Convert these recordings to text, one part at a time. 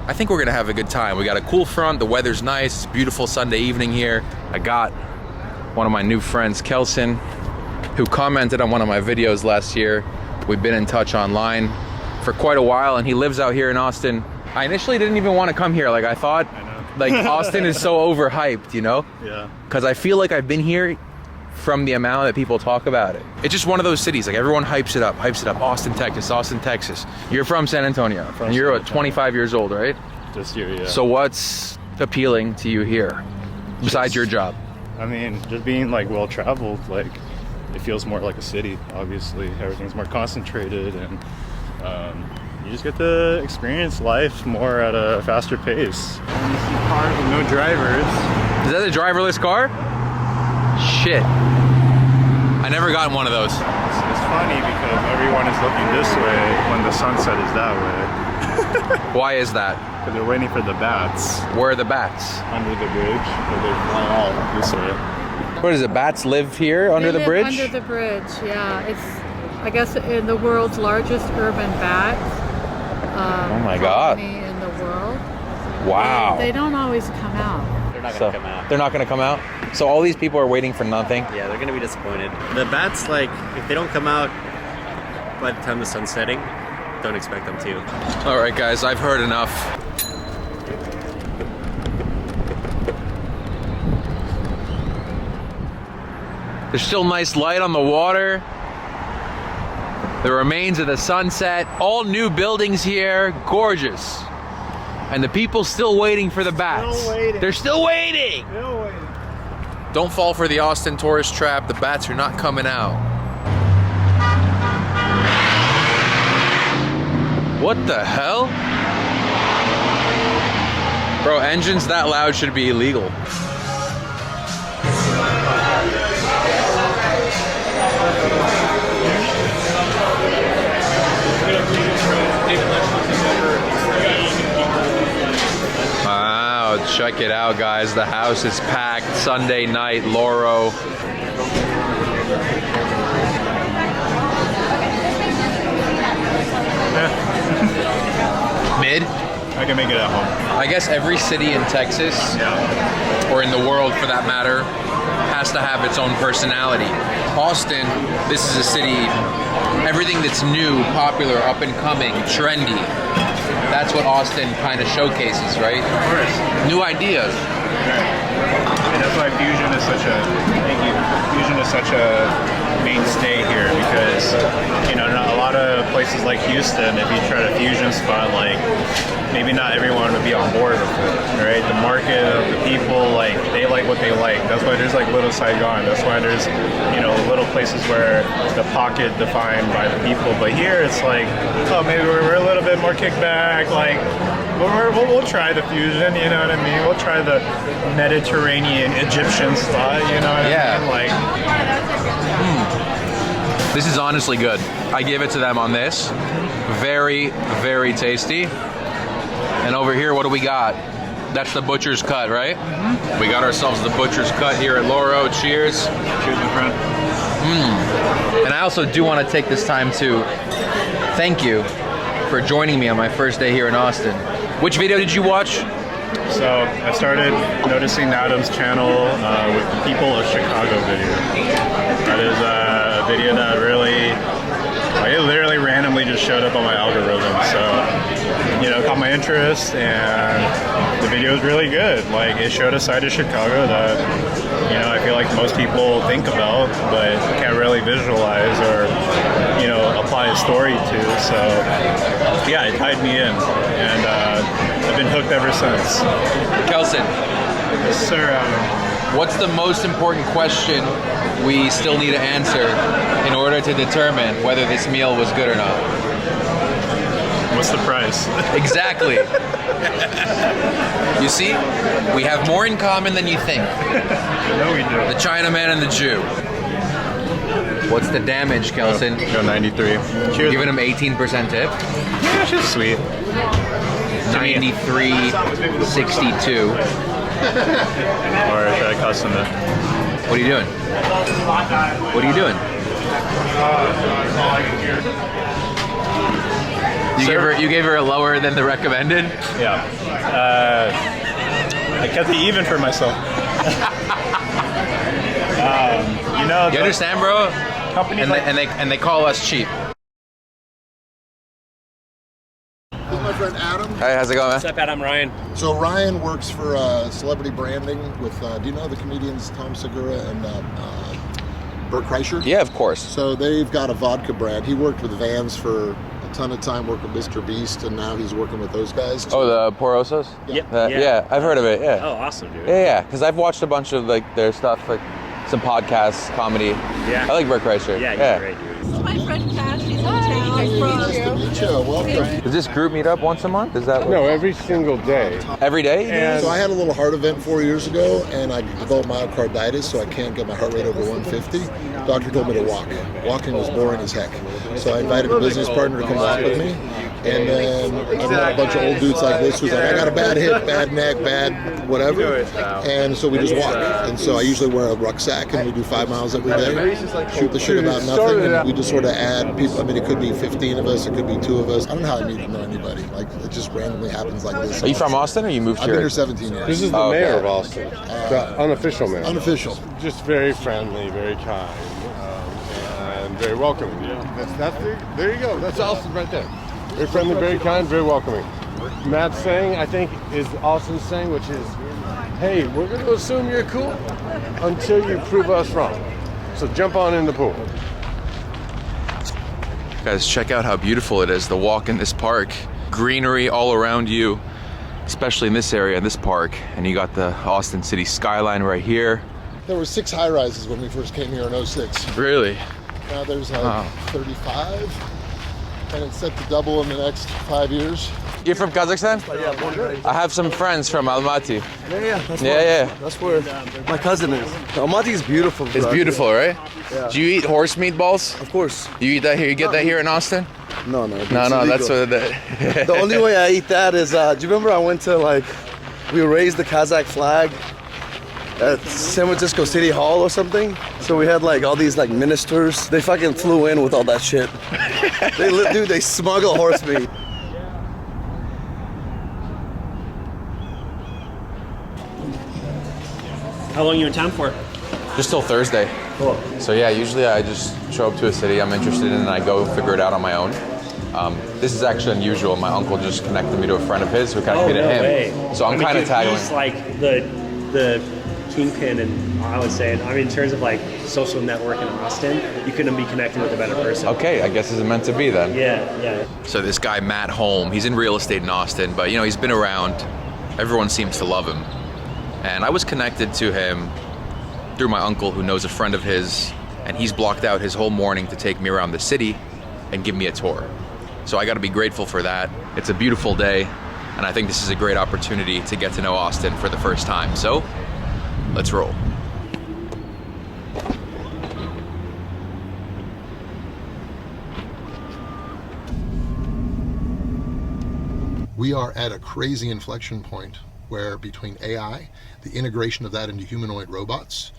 I think we're gonna have a good time. We got a cool front, the weather's nice, it's a beautiful Sunday evening here. I got one of my new friends, Kelson, who commented on one of my videos last year. We've been in touch online for quite a while, and he lives out here in Austin. I initially didn't even want to come here. Like, I thought, like, Austin is so overhyped, you know? Yeah. Because I feel like I've been here from the amount that people talk about it. It's just one of those cities, like, everyone hypes it up. Austin, Texas, Austin, Texas. You're from San Antonio, and you're 25 years old, right? This year, yeah. So what's appealing to you here, besides your job? I mean, just being, like, well-traveled, like, it feels more like a city, obviously. Everything's more concentrated, and you just get to experience life more at a faster pace. And you see cars with no drivers. Is that a driverless car? Shit. I never got in one of those. It's funny because everyone is looking this way when the sunset is that way. Why is that? Because they're waiting for the bats. Where are the bats? Under the bridge, but they fly out this way. What is it, bats live here under the bridge? Under the bridge, yeah. It's, I guess, in the world's largest urban bat. Oh my God. In the world. Wow. They don't always come out. They're not gonna come out. They're not gonna come out? So all these people are waiting for nothing? Yeah, they're gonna be disappointed. The bats, like, if they don't come out by the time the sun's setting, don't expect them to. All right, guys, I've heard enough. There's still nice light on the water. The remains of the sunset. All new buildings here, gorgeous. And the people still waiting for the bats. Still waiting. They're still waiting. Still waiting. Don't fall for the Austin tourist trap. The bats are not coming out. What the hell? Bro, engines that loud should be illegal. Wow, check it out, guys. The house is packed. Sunday night, Loro. Mid? I can make it at home. I guess every city in Texas, or in the world for that matter, has to have its own personality. Austin, this is a city, everything that's new, popular, up and coming, trendy. That's what Austin kind of showcases, right? Of course. New ideas. And that's why fusion is such a, fusion is such a mainstay here, because, you know, a lot of places like Houston, if you try to fusion spot, like, maybe not everyone would be on board with it, right? The market of the people, like, they like what they like. That's why there's, like, Little Saigon. That's why there's, you know, little places where the pocket defined by the people. But here, it's like, oh, maybe we're a little bit more kickback, like, we'll try the fusion, you know what I mean? We'll try the Mediterranean Egyptian spot, you know what I mean? Like, This is honestly good. I give it to them on this. Very, very tasty. And over here, what do we got? That's the butcher's cut, right? Mm-hmm. We got ourselves the butcher's cut here at Loro. Cheers. Cheers, my friend. And I also do want to take this time to thank you for joining me on my first day here in Austin. Which video did you watch? So I started noticing Adam's channel with the People of Chicago video. That is a video that really, like, it literally randomly just showed up on my algorithm. So, you know, it caught my interest, and the video is really good. Like, it showed a side of Chicago that, you know, I feel like most people think about, but can't really visualize or, you know, apply a story to. So, yeah, it tied me in, and I've been hooked ever since. Kelson, Yes, sir, Adam. what's the most important question we still need to answer in order to determine whether this meal was good or not? What's the price? Exactly. You see, we have more in common than you think. No, we do. The Chinaman and the Jew. What's the damage, Kelson? Go 93. Cheers. Giving him 18% tip. Yeah, it's just sweet. 93.62. Or should I custom it? What are you doing? What are you doing? You gave her a lower than the recommended. Yeah. I kept it even for myself. You know, You understand, bro? companies And they call us cheap. This is my friend Adam. Hey, how's it going, man? What's up, Adam? Ryan. So Ryan works for celebrity branding with, do you know the comedians Tom Segura and Bert Kreischer? Yeah, of course. So they've got a vodka brand. He worked with Vans for a ton of time, worked with Mr. Beast, and now he's working with those guys. Oh, the Porosos? Yep. Yeah, I've heard of it, yeah. Oh, awesome, dude. Yeah, because I've watched a bunch of like their stuff, like some podcasts, comedy. Yeah. I like Bert Kreischer. Yeah, he's great, dude. This is my friend Cash. She's in town. Nice to meet you. Welcome. Does this group meet up once a month? Is that No, every single day. every day? And So I had a little heart event 4 years ago, and I developed myocarditis, so I can't get my heart rate over 150. Doctor told me to walk. Walking was boring as heck. So I invited a business partner to come walk with me. And then I met a bunch of old dudes like this who's like, I got a bad hip, bad neck, bad whatever. And so we just walk. And so I usually wear a rucksack and we do 5 miles every day, shoot the shit about nothing, and we just sort of add people. I mean, it could be 15 of us, it could be 2 of us. I don't know how I need to know anybody. Like, it just randomly happens like this. Are you from Austin or you moved I've been here? here 17 years. This is the Okay. mayor of Austin, the unofficial mayor. Unofficial. Just very friendly, very kind, and very welcoming. There you go. That's Austin right there. Very friendly, very kind, very welcoming. Matt's saying, I think, is Austin's saying, which is, hey, we're going to assume you're cool until you prove us wrong. So jump on in the pool. Guys, check out how beautiful it is to walk in this park. Greenery all around you, especially in this area, in this park. And you got the Austin city skyline right here. There were 6 high-rises when we first came here in 06. Really? Now there's like 35, and it's set to double in the next 5 years. You're from Kazakhstan? Yeah, born and raised. I have some friends from Almaty. That's Yeah, where, yeah. That's where my cousin is. Almaty is beautiful. It's bro. beautiful, right? Yeah. Do you eat horse meatballs? Of course. You eat that here? You get that here in Austin? No. No, it's no, illegal. that's what The only way I eat that is, do you remember I went to we raised the Kazakh flag at San Francisco City Hall or something? So we had all these ministers. They fucking flew in with all that shit. They smuggle horse meat. How long are you in town for? Just till Thursday. Cool. So yeah, usually I just show up to a city I'm interested in and I go figure it out on my own. This is actually unusual. My uncle just connected me to a friend of his who connected me to him. So I'm kind of tagging. He's like the kingpin, and I would say, in terms of social network in Austin, you couldn't be connected with a better person. Okay, I guess it's meant to be then. Yeah. So this guy, Matt Holm, he's in real estate in Austin, but he's been around. Everyone seems to love him. And I was connected to him through my uncle who knows a friend of his, and he's blocked out his whole morning to take me around the city and give me a tour. So I got to be grateful for that. It's a beautiful day, and I think this is a great opportunity to get to know Austin for the first time. So let's roll. We are at a crazy inflection point where between AI, the integration of that into humanoid robots,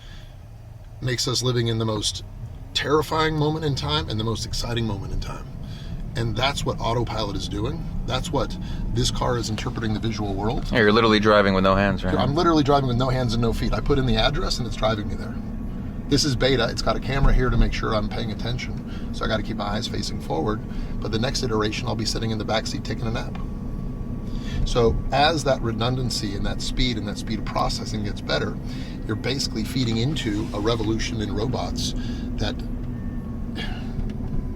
makes us living in the most terrifying moment in time and the most exciting moment in time. And that's what autopilot is doing. That's what this car is interpreting the visual world. Yeah, you're literally driving with no hands, right? I'm literally driving with no hands and no feet. I put in the address and it's driving me there. This is beta. It's got a camera here to make sure I'm paying attention. So I got to keep my eyes facing forward. But the next iteration, I'll be sitting in the backseat taking a nap. So as that redundancy and that speed of processing gets better, you're basically feeding into a revolution in robots that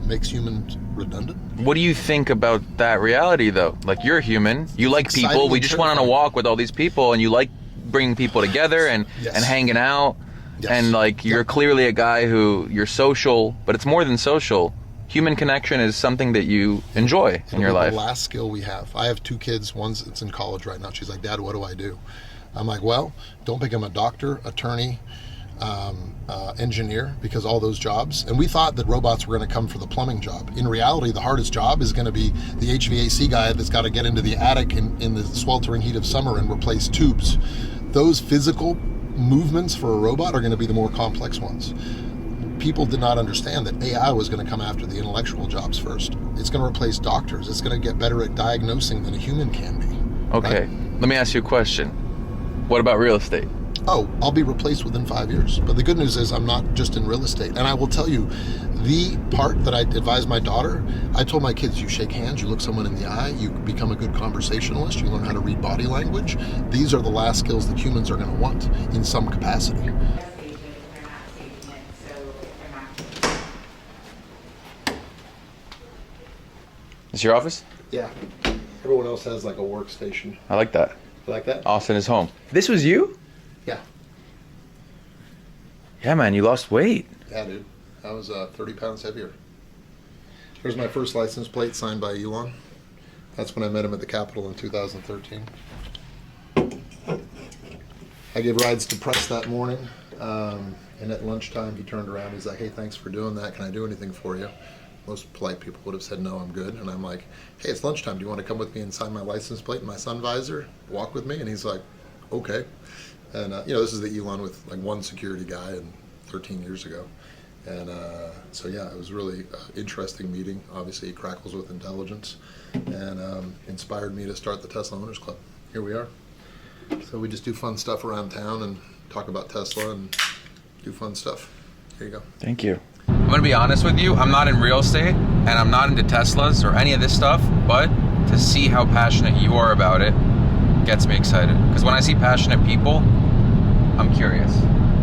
makes humans redundant. What do you think about that reality, though? You're human, you like Exciting people. We and just went on a walk with all these people, and you like bringing people together and hanging out. Yes. And you're clearly a guy you're social, but it's more than social. Human connection is something that you enjoy in your life. The last skill we have. I have 2 kids. One's it's in college right now. She's like, Dad, what do I do? I'm like, well, don't become a doctor, attorney, engineer, because all those jobs. And we thought that robots were going to come for the plumbing job. In reality, the hardest job is going to be the HVAC guy that's got to get into the attic in the sweltering heat of summer and replace tubes. Those physical movements for a robot are going to be the more complex ones. people did not understand that AI was going to come after the intellectual jobs first. It's going to replace doctors. It's going to get better at diagnosing than a human can be. Okay, right? let me ask you a question. What about real estate? Oh, I'll be replaced within 5 years. But the good news is I'm not just in real estate. And I will tell you, the part that I advise my daughter, I told my kids, you shake hands, you look someone in the eye, you become a good conversationalist, you learn how to read body language. These are the last skills that humans are going to want in some capacity. Is your office? Yeah. Everyone else has like a workstation. I like that. You like that? Austin is home. This was you? Yeah. Yeah, man, you lost weight. Yeah, dude. I was 30 pounds heavier. Here's my first license plate signed by Elon. That's when I met him at the Capitol in 2013. I gave rides to press that morning. And at lunchtime, he turned around. He's like, hey, thanks for doing that. Can I do anything for you? Most polite people would have said, no, I'm good. And I'm like, hey, it's lunchtime. Do you want to come with me and sign my license plate and my sun visor? Walk with me? And he's like, okay. And, this is the Elon with like one security guy and 13 years ago. And so, yeah, it was really interesting meeting. Obviously, he crackles with intelligence and inspired me to start the Tesla Owners Club. Here we are. So we just do fun stuff around town and talk about Tesla and do fun stuff. Here you go. Thank you. I'm gonna be honest with you, I'm not in real estate and I'm not into Teslas or any of this stuff, but to see how passionate you are about it gets me excited. Because when I see passionate people, I'm curious.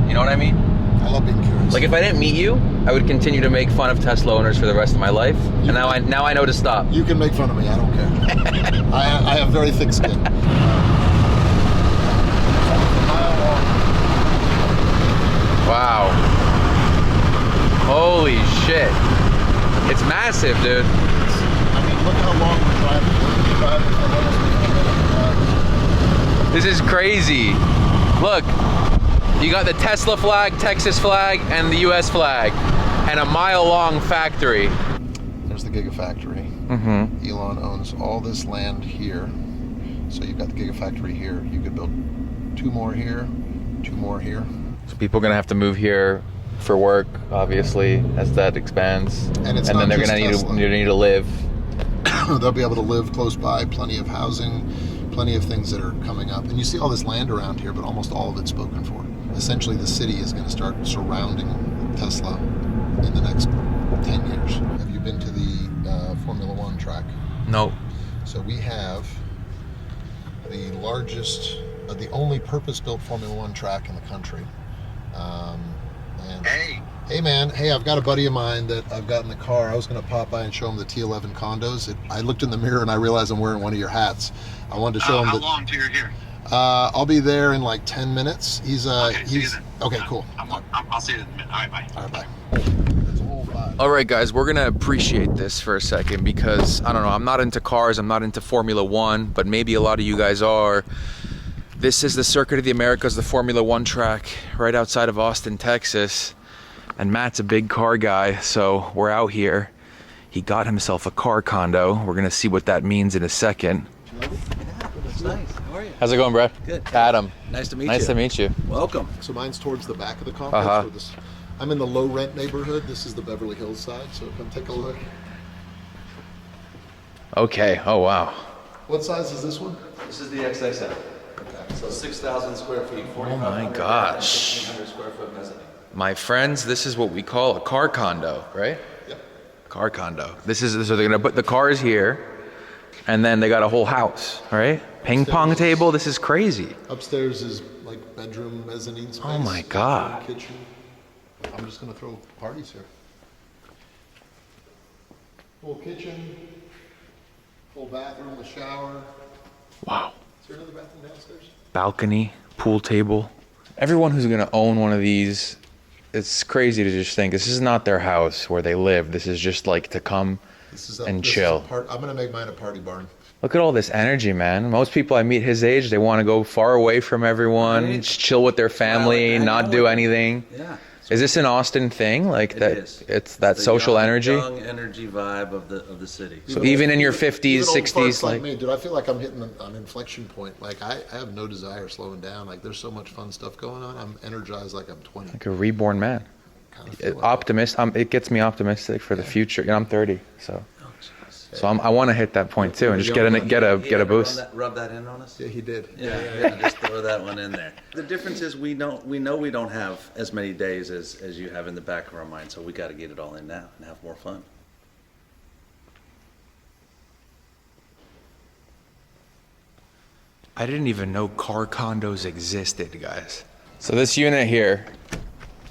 You know what I mean? I love being curious. Like if I didn't meet you, I would continue to make fun of Tesla owners for the rest of my life. And now I know to stop. You can make fun of me, I don't care. I have very thick skin. Wow. Holy shit. It's massive, dude. I mean, look how long we're driving. This is crazy. Look, you got the Tesla flag, Texas flag, and the US flag, and a mile-long factory. There's the Gigafactory. Mm-hmm. Elon owns all this land here. So you've got the Gigafactory here. You could build 2 more here, 2 more here. So people are gonna have to move here for work, obviously, as that expands. And it's and then not they're just gonna Tesla. need to live. They'll be able to live close by, plenty of housing, plenty of things that are coming up. And you see all this land around here, but almost all of it's spoken for. Essentially, the city is going to start surrounding Tesla in the next 10 years. Have you been to the Formula One track? No. So we have the largest, the only purpose-built Formula One track in the country. Hey man, hey, I've got a buddy of mine that I've got in the car. I was going to pop by and show him the T11 condos. I looked in the mirror and I realized I'm wearing one of your hats. I wanted to show him. How long till you're here? I'll be there in like 10 minutes. Okay, see you then. Okay, cool. I'll see you in a minute. All right, bye. All right, bye. That's a whole vibe. All right, guys, we're gonna appreciate this for a second because, I don't know, I'm not into cars, I'm not into Formula One, but maybe a lot of you guys are. This is the Circuit of the Americas, the Formula One track right outside of Austin, Texas. And Matt's a big car guy, so we're out here. He got himself a car condo. We're gonna see what that means in a second. That's nice. How are you? How's it going, Brad? Good. Adam. Nice to meet you. Nice to meet you. Welcome. So mine's towards the back of the complex. I'm in the low rent neighborhood. This is the Beverly Hills side, so come take a look. Okay, oh wow. What size is this one? This is the XXL. Okay. So 6,000 square feet, 4,500 Oh my gosh. 1,500 square foot mezzanine. My friends, this is what we call a car condo, right? Yep. Car condo. So they're gonna put the cars here, and then they got a whole house, right? Ping pong table, this is crazy. Upstairs is like bedroom, mezzanine space. Oh my God. Kitchen. I'm just gonna throw parties here. Full kitchen, full bathroom, a shower. Wow. Is there another bathroom downstairs? Balcony, pool table. Everyone who's gonna own one of these, it's crazy to just think this is not their house where they live. This is just like to come and chill. I'm gonna make mine a party barn. Look at all this energy, man. Most people I meet his age, they want to go far away from everyone, Right. just chill with their family, Hang not out do with anything. Yeah. Is this an Austin thing? Like It that? is. It's that The social young, energy. Young energy vibe of the city. So even in your Even 50s, old 60s, farts like like me, dude, I feel like I'm hitting an inflection point. Like I have no desire slowing down. Like there's so much fun stuff going on. I'm energized like I'm 20. a reborn man. kind of feeling. It gets me optimistic for the future. You know, I'm 30, so I want to hit that point too, and just get a boost. Rub that in on us. Yeah, he did. Yeah, just throw that one in there. The difference is we know we don't have as many days as you have in the back of our mind, so we got to get it all in now and have more fun. I didn't even know car condos existed, guys. So this unit here,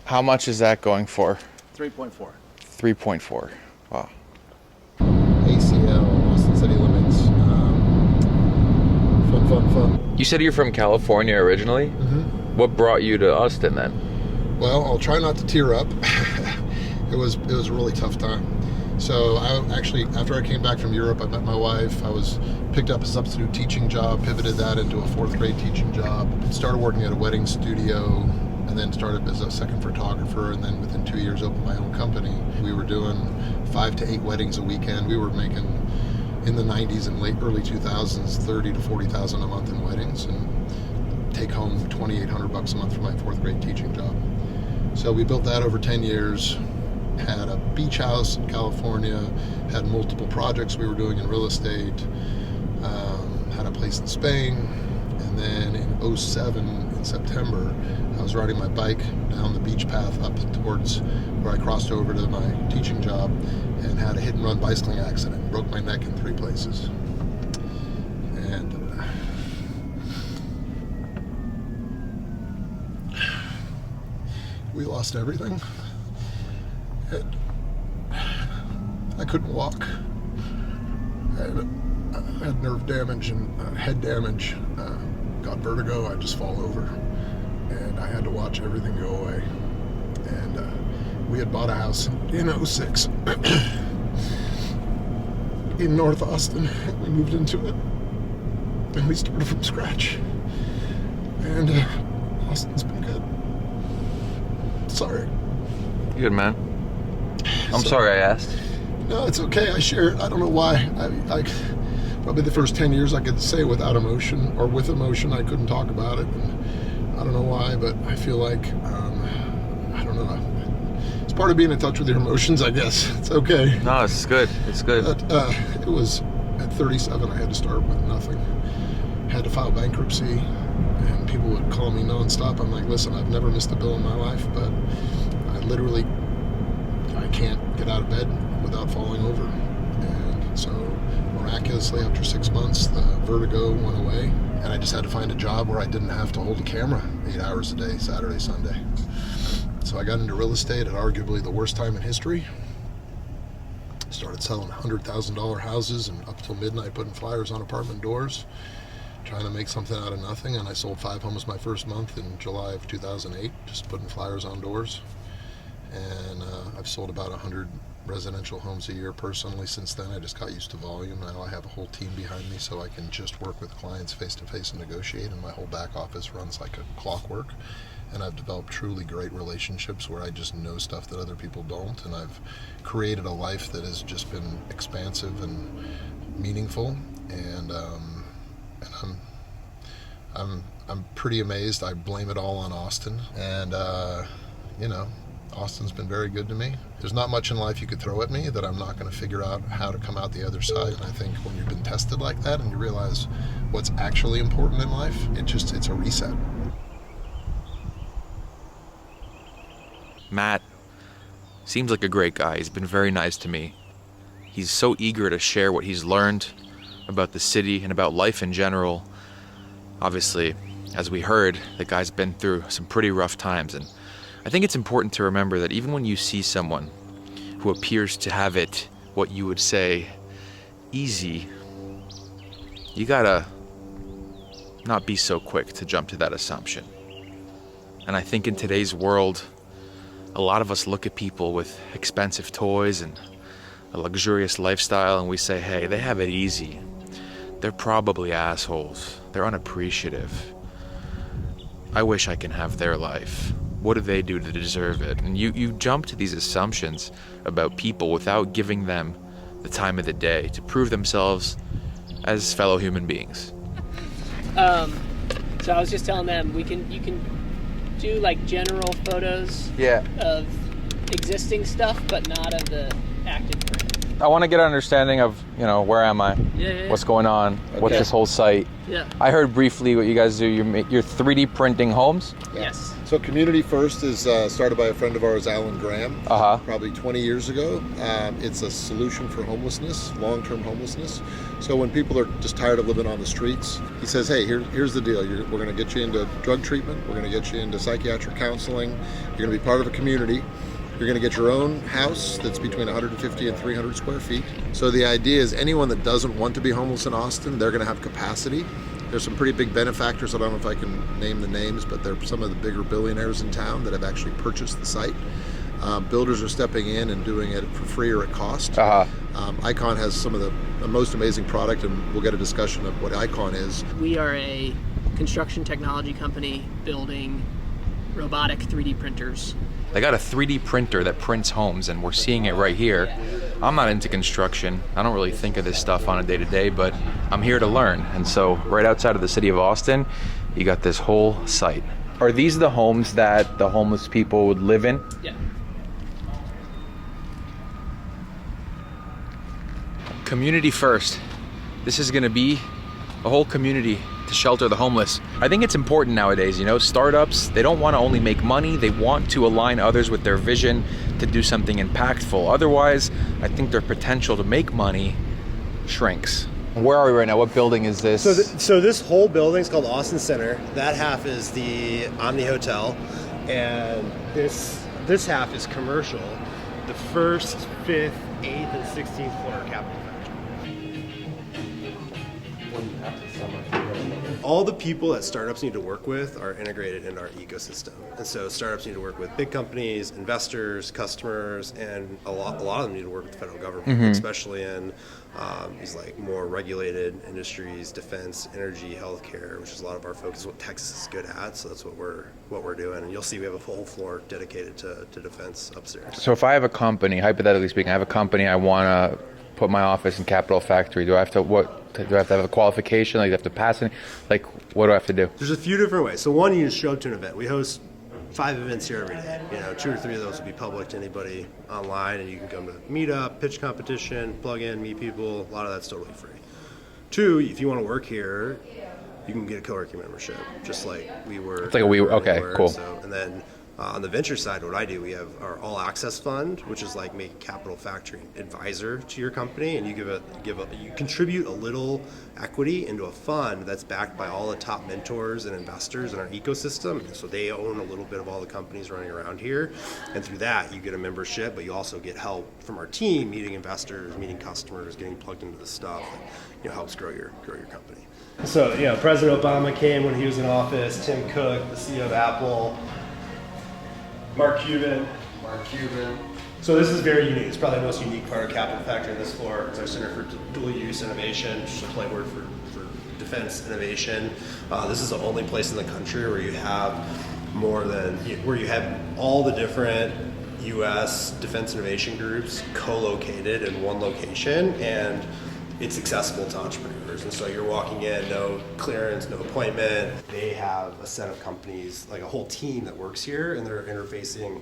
how much is that going for? 3.4. 3.4. Wow. ACL, Austin City Limits. Fun. You said you're from California originally? Mm-hmm. What brought you to Austin then? Well, I'll try not to tear up. It was a really tough time. So I actually, after I came back from Europe, I met my wife. I picked up a substitute teaching job, pivoted that into a 4th grade teaching job, started working at a wedding studio, and then started as a second photographer, and then within 2 years opened my own company. We were doing 5 to 8 weddings a weekend. We were making, in the 90s and early 2000s, 30 to 40,000 a month in weddings, and take home $2,800 a month for my 4th grade teaching job. So we built that over 10 years. Had a beach house in California, had multiple projects we were doing in real estate, had a place in Spain, and then in 2007, in September, I was riding my bike down the beach path up towards where I crossed over to my teaching job and had a hit and run bicycling accident, broke my neck in 3 places. And we lost everything. I couldn't walk. I had nerve damage and head damage. Got vertigo. I'd just fall over, and I had to watch everything go away. And we had bought a house in 2006 in North Austin. We moved into it, and we started from scratch. And Austin's been good. Sorry. Good, man. I'm sorry I asked. No, it's okay. I share it. I don't know why. I probably the first 10 years I could say without emotion, or with emotion I couldn't talk about it. And I don't know why, but I feel like, I don't know. It's part of being in touch with your emotions, I guess. It's okay. No, it's good. It's good. But, it was at 37, I had to start with nothing. Had to file bankruptcy, and people would call me nonstop. I'm like, listen, I've never missed a bill in my life, but I can't get out of bed without falling over. And so miraculously, after 6 months, the vertigo went away, and I just had to find a job where I didn't have to hold a camera 8 hours a day, Saturday, Sunday. So I got into real estate at arguably the worst time in history. Started selling $100,000 houses, and up till midnight putting flyers on apartment doors, trying to make something out of nothing. And I sold 5 homes my first month in July of 2008, just putting flyers on doors. And I've sold about 100 residential homes a year personally since then. I just got used to volume. Now I have a whole team behind me, so I can just work with clients face to face and negotiate, and my whole back office runs like a clockwork. And I've developed truly great relationships where I just know stuff that other people don't, and I've created a life that has just been expansive and meaningful. And I'm pretty amazed. I blame it all on Austin, and Austin's been very good to me. There's not much in life you could throw at me that I'm not going to figure out how to come out the other side. And I think when you've been tested like that and you realize what's actually important in life, it's a reset. Matt seems like a great guy. He's been very nice to me. He's so eager to share what he's learned about the city and about life in general. Obviously, as we heard, the guy's been through some pretty rough times, and I think it's important to remember that even when you see someone who appears to have it, what you would say, easy, you gotta not be so quick to jump to that assumption. And I think in today's world, a lot of us look at people with expensive toys and a luxurious lifestyle, and we say, hey, they have it easy. They're probably assholes. They're unappreciative. I wish I can have their life. What do they do to deserve it? And you jump to these assumptions about people without giving them the time of the day to prove themselves as fellow human beings. So I was just telling them you can do like general photos of existing stuff, but not of the active print. I want to get an understanding of, where am I? Yeah. What's going on? What's this whole site? Yeah. I heard briefly what you guys do. You're 3D printing homes? Yes. So Community First is started by a friend of ours, Alan Graham, probably 20 years ago. It's a solution for homelessness, long-term homelessness. So when people are just tired of living on the streets, he says, hey, here's the deal. We're going to get you into drug treatment. We're going to get you into psychiatric counseling. You're going to be part of a community. You're going to get your own house that's between 150 and 300 square feet. So the idea is anyone that doesn't want to be homeless in Austin, they're going to have capacity. There's some pretty big benefactors. I don't know if I can name the names, but they're some of the bigger billionaires in town that have actually purchased the site. Builders are stepping in and doing it for free or at cost. Icon has some of the most amazing product, and we'll get a discussion of what Icon is. We are a construction technology company building robotic 3D printers. They got a 3D printer that prints homes, and we're seeing it right here. I'm not into construction. I don't really think of this stuff on a day-to-day, but I'm here to learn. And so right outside of the city of Austin, you got this whole site. Are these the homes that the homeless people would live in? Yeah. Community First. This is gonna be a whole community to shelter the homeless. I think it's important nowadays, startups, they don't want to only make money, they want to align others with their vision to do something impactful. Otherwise, I think their potential to make money shrinks. Where are we right now? What building is this? So this whole building is called Austin Center. That half is the Omni Hotel, and this half is commercial. The first, 5th, 8th, and 16th floor are capital. All the people that startups need to work with are integrated into our ecosystem. And so startups need to work with big companies, investors, customers, and a lot of them need to work with the federal government, especially in these like more regulated industries, defense, energy, healthcare, which is a lot of our focus, what Texas is good at. So that's what we're doing. And you'll see we have a full floor dedicated to defense upstairs. So if I have a company, hypothetically speaking, I have a company, I want to put my office in Capital Factory. Do I have to have a qualification? Like, do I have to pass any? Like, what do I have to do? There's a few different ways. So one, you just show up to an event. We host 5 events here every day. 2 or 3 of those will be public to anybody online, and you can come to meetup, pitch competition, plug in, meet people. A lot of that's totally free. 2, if you want to work here, you can get a co-working membership, just like we were. It's like a WeWork. Okay, cool. So, and then on the venture side, what I do, we have our All Access Fund, which is like make Capital Factory an advisor to your company, and you you contribute a little equity into a fund that's backed by all the top mentors and investors in our ecosystem. So they own a little bit of all the companies running around here, and through that you get a membership, but you also get help from our team, meeting investors, meeting customers, getting plugged into the stuff that helps grow your company. So President Obama came when he was in office. Tim Cook, the CEO of Apple. Mark Cuban. So this is very unique. It's probably the most unique part of Capital Factory on this floor. It's our Center for Dual Use Innovation, which is a play word for defense innovation. This is the only place in the country where you have where you have all the different U.S. defense innovation groups co-located in one location, and it's accessible to entrepreneurs. And so you're walking in, no clearance, no appointment. They have a set of companies, like a whole team that works here, and they're interfacing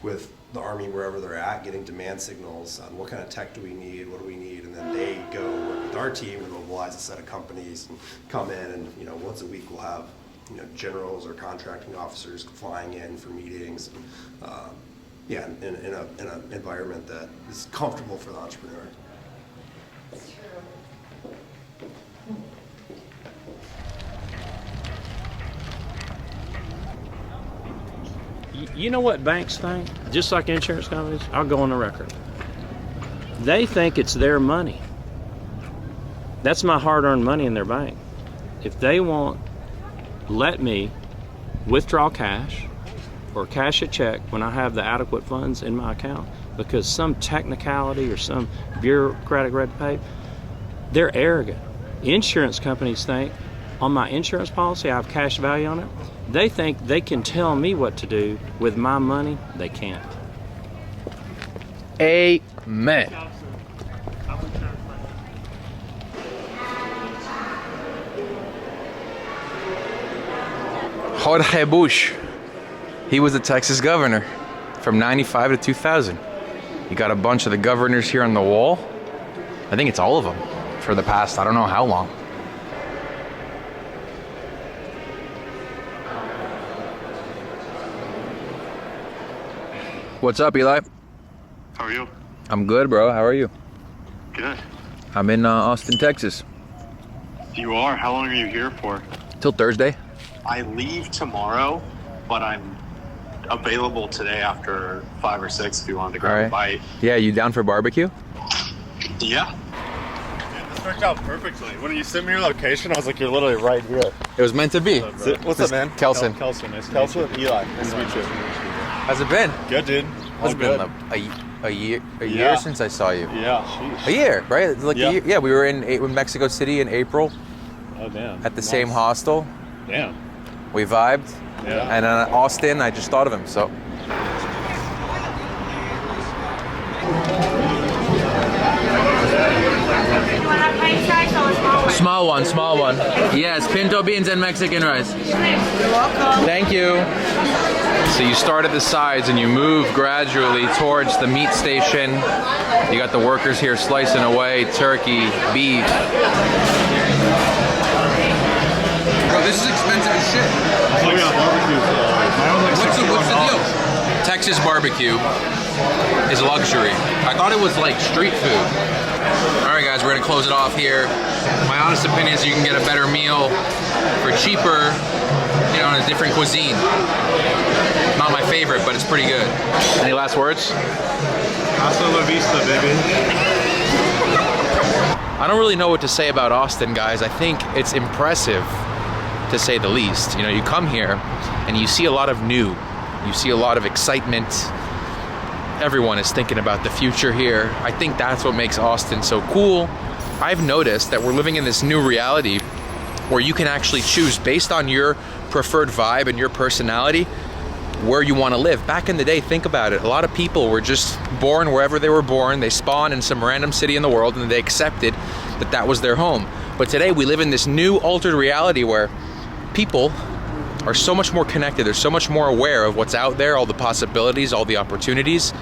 with the Army wherever they're at, getting demand signals on what kind of tech do we need, what do we need, and then they go work with our team and mobilize a set of companies and come in, and once a week we'll have generals or contracting officers flying in for meetings, in an environment that is comfortable for the entrepreneur. You know what banks think? Just like insurance companies, I'll go on the record. They think it's their money. That's my hard-earned money in their bank. If they won't let me withdraw cash or cash a check when I have the adequate funds in my account because some technicality or some bureaucratic red tape, they're arrogant. Insurance companies think on my insurance policy I have cash value on it. They think they can tell me what to do with my money. They can't. Amen. Jorge Bush, he was the Texas governor. from 95 to 2000. You got a bunch of the governors here on the wall. I think it's all of them for the past, I don't know how long. What's up, Eli? How are you? I'm good, bro. How are you? Good. I'm in Austin, Texas. You are? How long are you here for? Till Thursday. I leave tomorrow, but I'm available today after 5 or 6 if you wanted to grab a bite. Yeah, you down for barbecue? Yeah. This worked out perfectly. When you sent me your location, I was like, you're literally right here. It was meant to be. What's up, man? Kelson. Kelson, nice to meet you. Kelson, Eli. Nice to meet you. How's it been? Good, dude. It's been a year since I saw you. Yeah, sheesh. A year, right? Like yeah. A year. Yeah, we were in Mexico City in April. Oh, damn. At the same hostel. Damn. We vibed. Yeah. And Austin, I just thought of him, so. Small one, small one. Yes, pinto beans and Mexican rice. You're welcome. Thank you. So you start at the sides and you move gradually towards the meat station. You got the workers here slicing away turkey, beef. Bro, this is expensive as shit. Oh yeah, barbecue. What's the deal? Texas barbecue is luxury. I thought it was like street food. All right, guys, we're gonna close it off here. My honest opinion is you can get a better meal for cheaper, you know, in a different cuisine. Not my favorite, but it's pretty good. Any last words? Hasta la vista, baby. I don't really know what to say about Austin, guys. I think it's impressive, to say the least. You know, you come here and you see a lot of new. You see a lot of excitement. Everyone is thinking about the future here. I think that's what makes Austin so cool. I've noticed that we're living in this new reality where you can actually choose based on your preferred vibe and your personality where you want to live. Back in the day, think about it. A lot of people were just born wherever they were born. They spawned in some random city in the world and they accepted that that was their home. But today we live in this new altered reality where people are so much more connected. They're so much more aware of what's out there, all the possibilities, all the opportunities,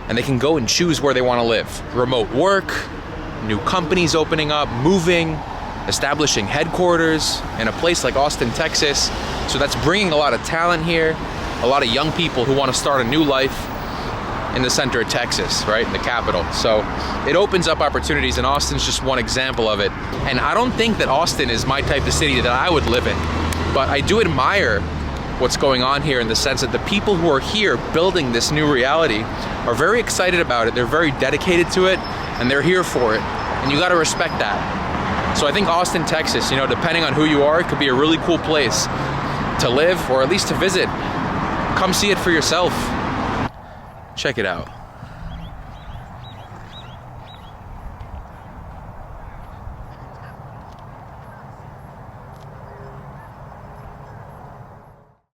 and they can go and choose where they want to live. Remote work, new companies opening up, moving, establishing headquarters in a place like Austin, Texas. So that's bringing a lot of talent here, a lot of young people who want to start a new life in the center of Texas, right, in the capital. So it opens up opportunities, and Austin's just one example of it. And I don't think that Austin is my type of city that I would live in, but I do admire what's going on here in the sense that the people who are here building this new reality are very excited about it. They're very dedicated to it, and they're here for it. And you gotta respect that. So I think Austin, Texas, you know, depending on who you are, it could be a really cool place to live or at least to visit. Come see it for yourself. Check it out.